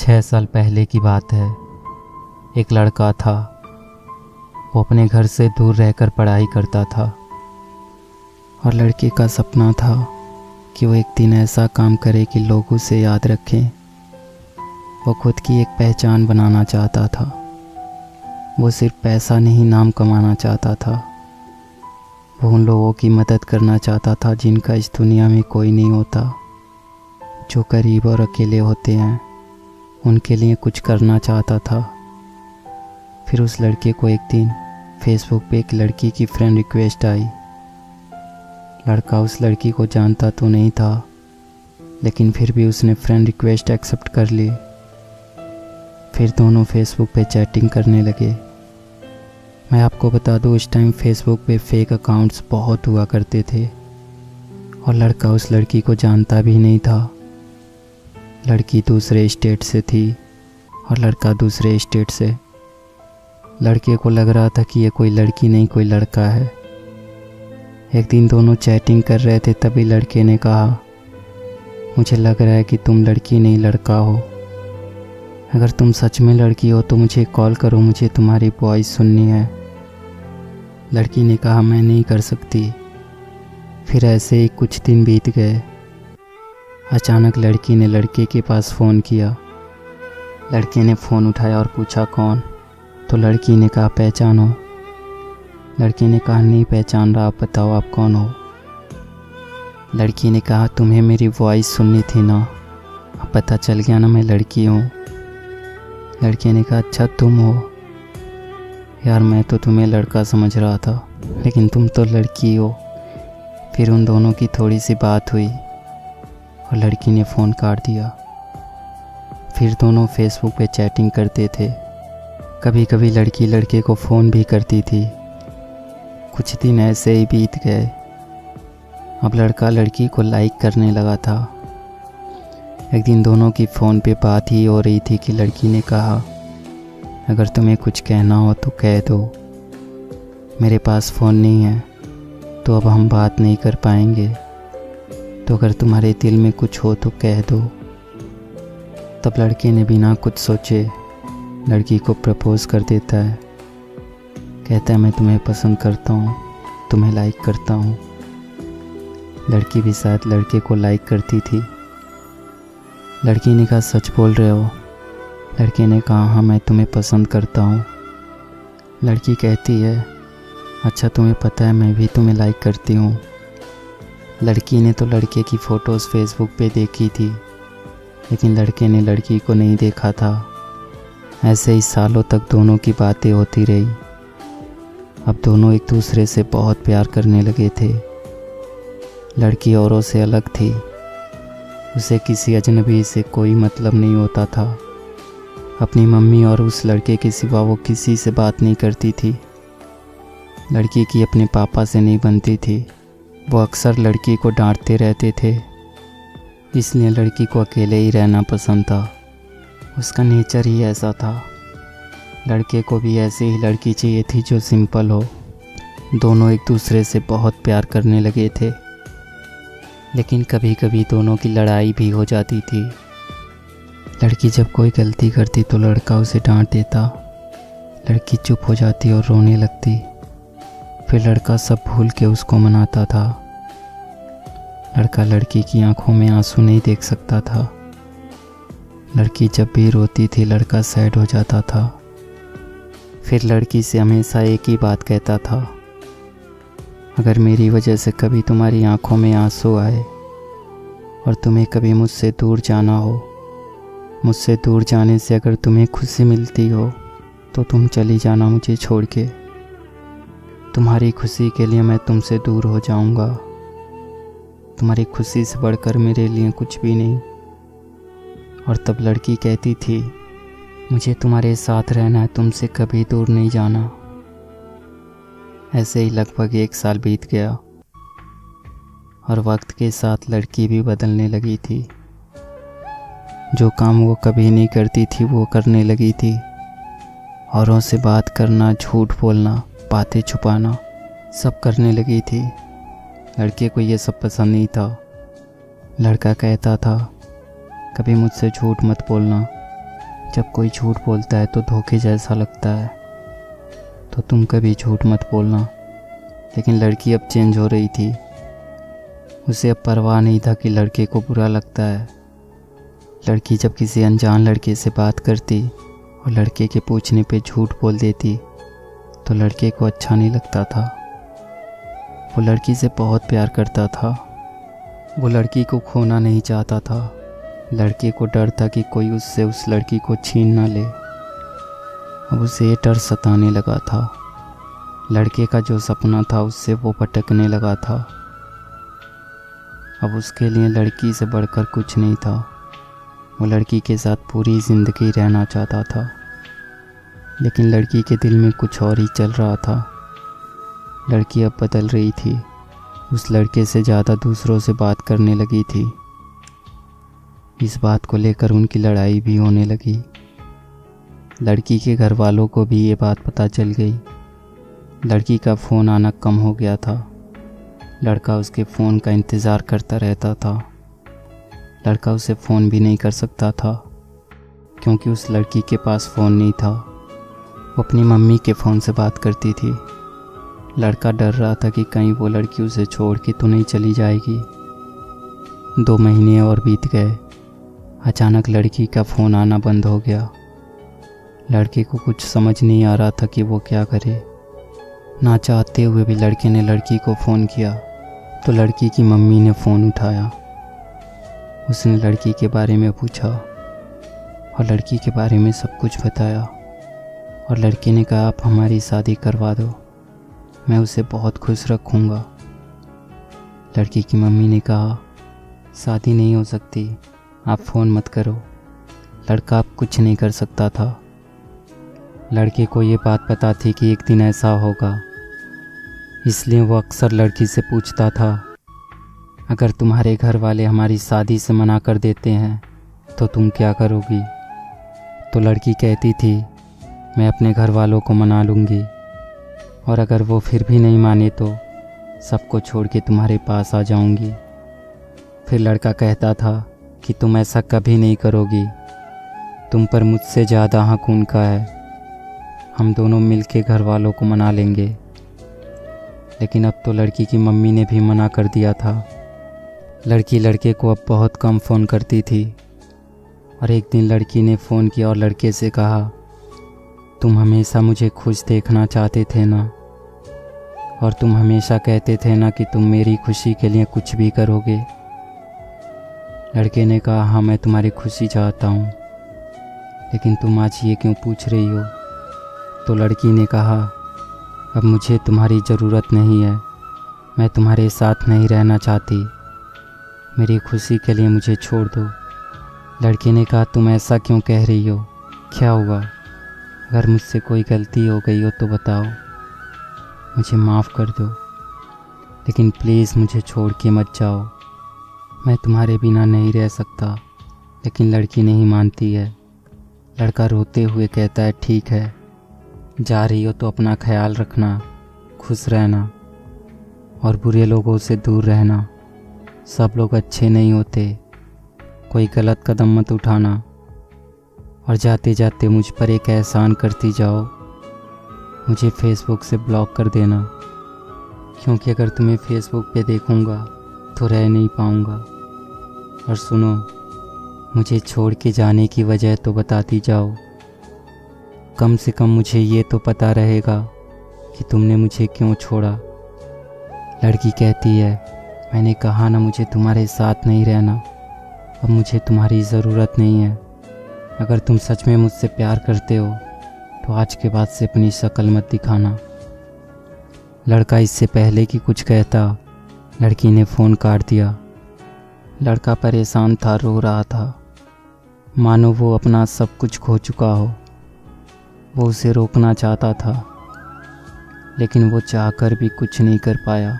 6 साल पहले की बात है। एक लड़का था। वो अपने घर से दूर रहकर पढ़ाई करता था और लड़के का सपना था कि वो एक दिन ऐसा काम करे कि लोग उसे याद रखें। वो खुद की एक पहचान बनाना चाहता था। वो सिर्फ पैसा नहीं, नाम कमाना चाहता था। वो उन लोगों की मदद करना चाहता था जिनका इस दुनिया में कोई नहीं होता, जो गरीब और अकेले होते हैं। उनके लिए कुछ करना चाहता था। फिर उस लड़के को एक दिन फेसबुक पे एक लड़की की फ्रेंड रिक्वेस्ट आई। लड़का उस लड़की को जानता तो नहीं था, लेकिन फिर भी उसने फ्रेंड रिक्वेस्ट एक्सेप्ट कर ली। फिर दोनों फेसबुक पे चैटिंग करने लगे। मैं आपको बता दूं, उस टाइम फेसबुक पे फेक अकाउंट्स बहुत हुआ करते थे और लड़का उस लड़की को जानता भी नहीं था। लड़की दूसरे स्टेट से थी और लड़का दूसरे स्टेट से। लड़के को लग रहा था कि ये कोई लड़की नहीं, कोई लड़का है। एक दिन दोनों चैटिंग कर रहे थे, तभी लड़के ने कहा, मुझे लग रहा है कि तुम लड़की नहीं लड़का हो। अगर तुम सच में लड़की हो तो मुझे कॉल करो, मुझे तुम्हारी वॉइस सुननी है। लड़की ने कहा, मैं नहीं कर सकती। फिर ऐसे ही कुछ दिन बीत गए। अचानक लड़की ने लड़के के पास फ़ोन किया। लड़के ने फ़ोन उठाया और पूछा, कौन? तो लड़की ने कहा, पहचानो। लड़के ने कहा, नहीं पहचान रहा, आप बताओ आप कौन हो। लड़की ने कहा, तुम्हें मेरी वॉइस सुननी थी ना, अब पता चल गया ना मैं लड़की हूँ। लड़के ने कहा, अच्छा तुम हो? यार मैं तो तुम्हें लड़का समझ रहा था, लेकिन तुम तो लड़की हो। फिर उन दोनों की थोड़ी सी बात हुई और लड़की ने फ़ोन काट दिया। फिर दोनों फेसबुक पे चैटिंग करते थे। कभी कभी लड़की लड़के को फ़ोन भी करती थी। कुछ दिन ऐसे ही बीत गए। अब लड़का लड़की को लाइक करने लगा था। एक दिन दोनों की फ़ोन पे बात ही हो रही थी कि लड़की ने कहा, अगर तुम्हें कुछ कहना हो तो कह दो, मेरे पास फ़ोन नहीं है तो अब हम बात नहीं कर पाएंगे, तो अगर तुम्हारे दिल में कुछ हो तो कह दो। तब लड़के ने बिना कुछ सोचे लड़की को प्रपोज़ कर देता है। कहता है, मैं तुम्हें पसंद करता हूँ, तुम्हें लाइक करता हूँ। लड़की भी शायद लड़के को लाइक करती थी। लड़की ने कहा, सच बोल रहे हो? लड़के ने कहा, हाँ मैं तुम्हें पसंद करता हूँ। लड़की कहती है, अच्छा तुम्हें पता है मैं भी तुम्हें लाइक करती हूँ। लड़की ने तो लड़के की फ़ोटोज़ फेसबुक पे देखी थी, लेकिन लड़के ने लड़की को नहीं देखा था। ऐसे ही सालों तक दोनों की बातें होती रही। अब दोनों एक दूसरे से बहुत प्यार करने लगे थे। लड़की औरों से अलग थी। उसे किसी अजनबी से कोई मतलब नहीं होता था। अपनी मम्मी और उस लड़के के सिवा वो किसी से बात नहीं करती थी। लड़की की अपने पापा से नहीं बनती थी। वो अक्सर लड़की को डांटते रहते थे, इसलिए लड़की को अकेले ही रहना पसंद था। उसका नेचर ही ऐसा था। लड़के को भी ऐसे ही लड़की चाहिए थी जो सिंपल हो। दोनों एक दूसरे से बहुत प्यार करने लगे थे, लेकिन कभी कभी दोनों की लड़ाई भी हो जाती थी। लड़की जब कोई गलती करती तो लड़का उसे डांट देता। लड़की चुप हो जाती और रोने लगती। फिर लड़का सब भूल के उसको मनाता था। लड़का लड़की की आंखों में आंसू नहीं देख सकता था। लड़की जब भी रोती थी लड़का सैड हो जाता था। फिर लड़की से हमेशा एक ही बात कहता था, अगर मेरी वजह से कभी तुम्हारी आंखों में आंसू आए और तुम्हें कभी मुझसे दूर जाना हो, मुझसे दूर जाने से अगर तुम्हें खुशी मिलती हो तो तुम चली जाना मुझे छोड़ के। तुम्हारी खुशी के लिए मैं तुमसे दूर हो जाऊंगा। तुम्हारी खुशी से बढ़कर मेरे लिए कुछ भी नहीं। और तब लड़की कहती थी, मुझे तुम्हारे साथ रहना है, तुमसे कभी दूर नहीं जाना। ऐसे ही लगभग 1 साल बीत गया और वक्त के साथ लड़की भी बदलने लगी थी। जो काम वो कभी नहीं करती थी वो करने लगी थी। औरों से बात करना, झूठ बोलना, बातें छुपाना सब करने लगी थी। लड़के को ये सब पसंद नहीं था। लड़का कहता था, कभी मुझसे झूठ मत बोलना, जब कोई झूठ बोलता है तो धोखे जैसा लगता है, तो तुम कभी झूठ मत बोलना। लेकिन लड़की अब चेंज हो रही थी। उसे अब परवाह नहीं था कि लड़के को बुरा लगता है। लड़की जब किसी अनजान लड़के से बात करती और लड़के के पूछने पे झूठ बोल देती तो लड़के को अच्छा नहीं लगता था। वो लड़की से बहुत प्यार करता था। वो लड़की को खोना नहीं चाहता था। लड़के को डर था कि कोई उससे उस लड़की को छीन ना ले। अब उसे ये डर सताने लगा था। लड़के का जो सपना था उससे वो भटकने लगा था। अब उसके लिए लड़की से बढ़कर कुछ नहीं था। वो लड़की के साथ पूरी ज़िंदगी रहना चाहता था, लेकिन लड़की के दिल में कुछ और ही चल रहा था। लड़की अब बदल रही थी। उस लड़के से ज़्यादा दूसरों से बात करने लगी थी। इस बात को लेकर उनकी लड़ाई भी होने लगी। लड़की के घर वालों को भी ये बात पता चल गई। लड़की का फ़ोन आना कम हो गया था। लड़का उसके फ़ोन का इंतज़ार करता रहता था। लड़का उसे फ़ोन भी नहीं कर सकता था क्योंकि उस लड़की के पास फ़ोन नहीं था। वो अपनी मम्मी के फ़ोन से बात करती थी। लड़का डर रहा था कि कहीं वो लड़की उसे छोड़ के तो नहीं चली जाएगी। 2 महीने और बीत गए। अचानक लड़की का फ़ोन आना बंद हो गया। लड़के को कुछ समझ नहीं आ रहा था कि वो क्या करे। ना चाहते हुए भी लड़के ने लड़की को फ़ोन किया तो लड़की की मम्मी ने फ़ोन उठाया। उसने लड़की के बारे में पूछा और लड़की के बारे में सब कुछ बताया। और लड़के ने कहा, आप हमारी शादी करवा दो, मैं उसे बहुत खुश रखूँगा। लड़की की मम्मी ने कहा, शादी नहीं हो सकती, आप फ़ोन मत करो। लड़का अब कुछ नहीं कर सकता था। लड़के को ये बात पता थी कि एक दिन ऐसा होगा, इसलिए वो अक्सर लड़की से पूछता था, अगर तुम्हारे घर वाले हमारी शादी से मना कर देते हैं तो तुम क्या करोगी? तो लड़की कहती थी, मैं अपने घर वालों को मना लूँगी, और अगर वो फिर भी नहीं माने तो सबको छोड़ के तुम्हारे पास आ जाऊँगी। फिर लड़का कहता था कि तुम ऐसा कभी नहीं करोगी, तुम पर मुझसे ज़्यादा हक उनका है, हम दोनों मिल के घर वालों को मना लेंगे। लेकिन अब तो लड़की की मम्मी ने भी मना कर दिया था। लड़की लड़के को अब बहुत कम फ़ोन करती थी। और एक दिन लड़की ने फ़ोन किया और लड़के से कहा, तुम हमेशा मुझे खुश देखना चाहते थे ना, और तुम हमेशा कहते थे ना कि तुम मेरी खुशी के लिए कुछ भी करोगे। लड़के ने कहा, हाँ मैं तुम्हारी खुशी चाहता हूँ, लेकिन तुम आज ये क्यों पूछ रही हो? तो लड़की ने कहा, अब मुझे तुम्हारी ज़रूरत नहीं है, मैं तुम्हारे साथ नहीं रहना चाहती, मेरी खुशी के लिए मुझे छोड़ दो। लड़के ने कहा, तुम ऐसा क्यों कह रही हो, क्या हुआ? अगर मुझसे कोई गलती हो गई हो तो बताओ, मुझे माफ़ कर दो, लेकिन प्लीज़ मुझे छोड़ के मत जाओ, मैं तुम्हारे बिना नहीं रह सकता। लेकिन लड़की नहीं मानती है। लड़का रोते हुए कहता है, ठीक है, जा रही हो तो अपना ख्याल रखना, खुश रहना और बुरे लोगों से दूर रहना। सब लोग अच्छे नहीं होते, कोई गलत कदम मत उठाना, और जाते जाते मुझ पर एक एहसान करती जाओ, मुझे फेसबुक से ब्लॉक कर देना, क्योंकि अगर तुम्हें फेसबुक पे देखूंगा तो रह नहीं पाऊंगा। और सुनो, मुझे छोड़ के जाने की वजह तो बताती जाओ, कम से कम मुझे ये तो पता रहेगा कि तुमने मुझे क्यों छोड़ा। लड़की कहती है, मैंने कहा ना मुझे तुम्हारे साथ नहीं रहना, अब मुझे तुम्हारी ज़रूरत नहीं है। अगर तुम सच में मुझसे प्यार करते हो तो आज के बाद से अपनी शक्ल मत दिखाना। लड़का इससे पहले कि कुछ कहता, लड़की ने फ़ोन काट दिया। लड़का परेशान था, रो रहा था, मानो वो अपना सब कुछ खो चुका हो। वो उसे रोकना चाहता था, लेकिन वो चाहकर भी कुछ नहीं कर पाया।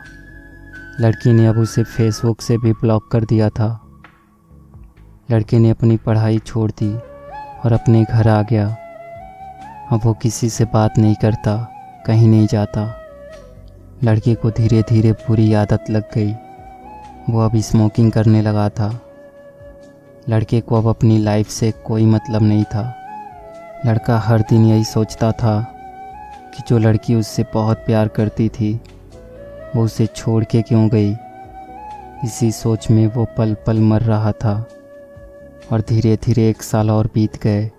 लड़की ने अब उसे फेसबुक से भी ब्लॉक कर दिया था। लड़के ने अपनी पढ़ाई छोड़ दी और अपने घर आ गया। अब वो किसी से बात नहीं करता, कहीं नहीं जाता। लड़के को धीरे धीरे बुरी आदत लग गई। वो अब स्मोकिंग करने लगा था। लड़के को अब अपनी लाइफ से कोई मतलब नहीं था। लड़का हर दिन यही सोचता था कि जो लड़की उससे बहुत प्यार करती थी वो उसे छोड़ के क्यों गई। इसी सोच में वो पल पल मर रहा था। और धीरे धीरे 1 साल और बीत गए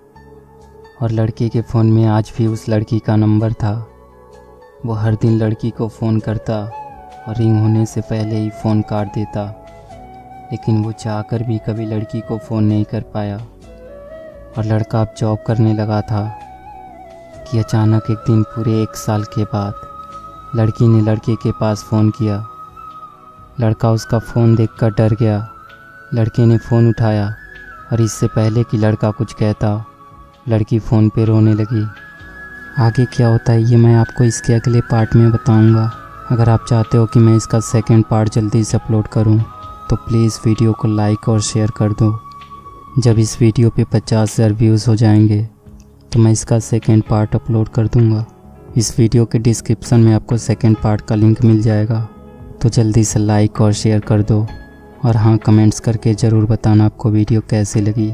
और लड़के के फ़ोन में आज भी उस लड़की का नंबर था। वो हर दिन लड़की को फ़ोन करता और रिंग होने से पहले ही फ़ोन काट देता, लेकिन वो चाहकर भी कभी लड़की को फ़ोन नहीं कर पाया। और लड़का अब जॉब करने लगा था कि अचानक एक दिन पूरे 1 साल के बाद लड़की ने लड़के के पास फ़ोन किया। लड़का उसका फ़ोन देखकर डर गया। लड़के ने फ़ोन उठाया और इससे पहले कि लड़का कुछ कहता, लड़की फ़ोन पे रोने लगी। आगे क्या होता है ये मैं आपको इसके अगले पार्ट में बताऊंगा। अगर आप चाहते हो कि मैं इसका सेकंड पार्ट जल्दी से अपलोड करूं तो प्लीज़ वीडियो को लाइक और शेयर कर दो। जब इस वीडियो पे 50,000 व्यूज़ हो जाएंगे तो मैं इसका सेकंड पार्ट अपलोड कर दूंगा। इस वीडियो के डिस्क्रिप्शन में आपको सेकंड पार्ट का लिंक मिल जाएगा, तो जल्दी से लाइक और शेयर कर दो। और हाँ, कमेंट्स करके ज़रूर बताना आपको वीडियो कैसी लगी।